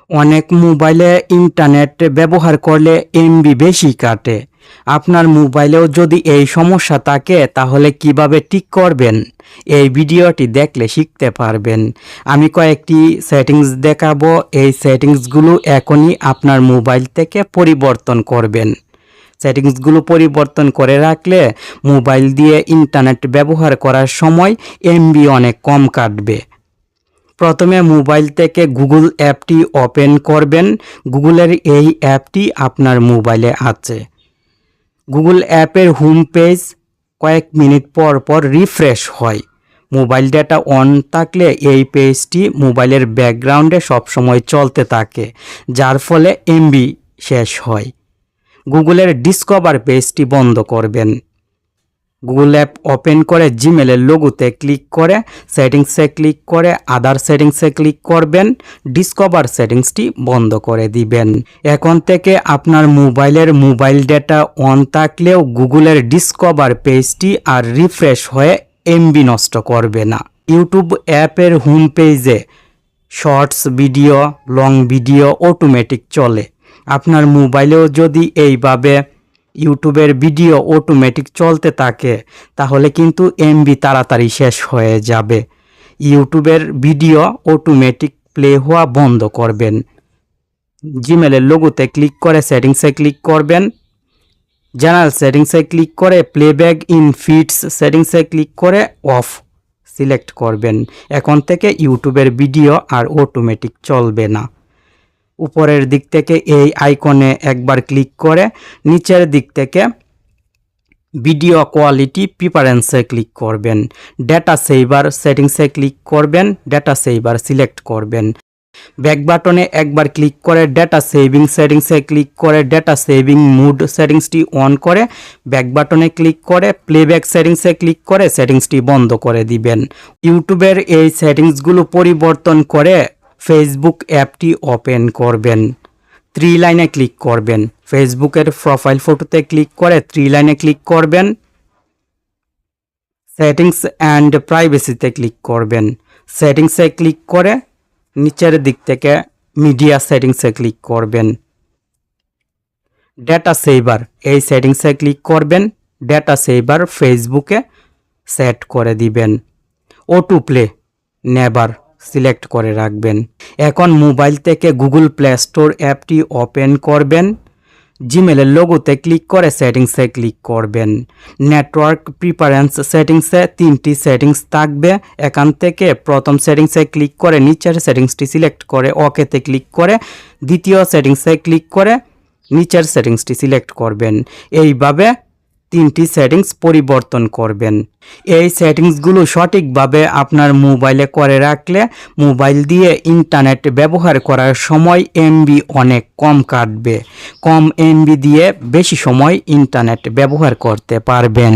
অনেক মোবাইলে ইন্টারনেট ব্যবহার করলে এমবি বেশি কাটে। আপনার মোবাইলেও যদি এই সমস্যা থাকে তাহলে কিভাবে ঠিক করবেন? এই ভিডিওটি দেখলে শিখতে পারবেন। আমি কয়েকটি সেটিংস দেখাবো। এই সেটিংসগুলো এখনই আপনার মোবাইল থেকে পরিবর্তন করবেন। সেটিংসগুলো পরিবর্তন করে রাখলে মোবাইল দিয়ে ইন্টারনেট ব্যবহার করার সময় এমবি অনেক কম কাটবে। প্রথমে মোবাইল থেকে গুগল অ্যাপটি ওপেন করবেন। গুগলের এই অ্যাপটি আপনার মোবাইলে আছে। গুগল অ্যাপের হোম পেজ কয়েক মিনিট পর পর রিফ্রেশ হয়। মোবাইল ডেটা অন থাকলে এই পেজটি মোবাইলের ব্যাকগ্রাউন্ডে সবসময় চলতে থাকে, যার ফলে এমবি শেষ হয়। গুগলের ডিসকভার পেজটি বন্ধ করবেন। গুগল অ্যাপ ওপেন করে জিমেলের লোগোতে ক্লিক করে সেটিংসে ক্লিক করে আদার সেটিংসে ক্লিক করবেন। ডিসকভার সেটিংসটি বন্ধ করে দিবেন। এখন থেকে আপনার মোবাইল ডেটা অন থাকলেও গুগলের ডিসকভার পেজটি আর রিফ্রেশ হয়ে এমবি নষ্ট করবে না। ইউটিউব অ্যাপের হোম পেজে shorts video, long video automatic চলে। আপনার মোবাইলেও যদি এইভাবে ইউটিউবের ভিডিও অটোমেটিক চলতে থাকে তাহলে কিন্তু এমবি তাড়াতাড়ি শেষ হয়ে যাবে। ইউটিউবের ভিডিও অটোমেটিক প্লে হওয়া বন্ধ করবেন। জিমেলের লোগোতে ক্লিক করে সেটিংসে ক্লিক করবেন। জেনারেল সেটিংসে ক্লিক করে প্লেব্যাক ইন ফিডস সেটিংসে ক্লিক করে অফ সিলেক্ট করবেন। এখন থেকে ইউটিউবের ভিডিও আর অটোমেটিক চলবে না। উপরের দিক থেকে এই আইকনে একবার ক্লিক করে নিচের দিক থেকে ভিডিও কোয়ালিটি প্রিফারেন্সে ক্লিক করবেন। ডেটা সেভার সেটিংসে ক্লিক করবেন। ডেটা সেভার সিলেক্ট করবেন। ব্যাক বাটনে একবার ক্লিক করে ডেটা সেভিং সেটিংসে ক্লিক করে ডেটা সেভিং মুড সেটিংসটি অন করে ব্যাক বাটনে ক্লিক করে প্লেব্যাক সেটিংসে ক্লিক করে সেটিংসটি বন্ধ করে দিবেন। ইউটিউবের এই সেটিংসগুলো পরিবর্তন করে ফেসবুক অ্যাপটি ওপেন করবেন। 3 লাইনে ক্লিক করবেন। ফেসবুকের প্রোফাইল ফটোতে ক্লিক করে 3 লাইনে ক্লিক করবেন। সেটিংস অ্যান্ড প্রাইভেসিতে ক্লিক করবেন। সেটিংসে ক্লিক করে নিচের দিক থেকে মিডিয়া সেটিংসে ক্লিক করবেন। ডেটা সেভার এই সেটিংসে ক্লিক করবেন। ডেটা সেভার ফেসবুকে সেট করে দিবেন। অটো প্লে নেভার সিলেক্ট করে রাখবেন। এখন মোবাইল থেকে গুগল প্লে স্টোর অ্যাপটি ওপেন করবেন। জিমেলের লোগোতে ক্লিক করে সেটিংসে ক্লিক করবেন। নেটওয়ার্ক প্রিফারেন্স সেটিংসে 3টি সেটিংস থাকবে। এখান থেকে প্রথম সেটিংসে ক্লিক করে নিচের সেটিংসটি সিলেক্ট করে ওকেতে ক্লিক করে দ্বিতীয় সেটিংসে ক্লিক করে নিচের সেটিংসটি সিলেক্ট করবেন। এইভাবে 3টি সেটিংস পরিবর্তন করবেন। এই সেটিংসগুলো সঠিকভাবে আপনার মোবাইলে করে রাখলে মোবাইল দিয়ে ইন্টারনেট ব্যবহার করার সময় এমবি অনেক কম কাটবে। কম এমবি দিয়ে বেশি সময় ইন্টারনেট ব্যবহার করতে পারবেন।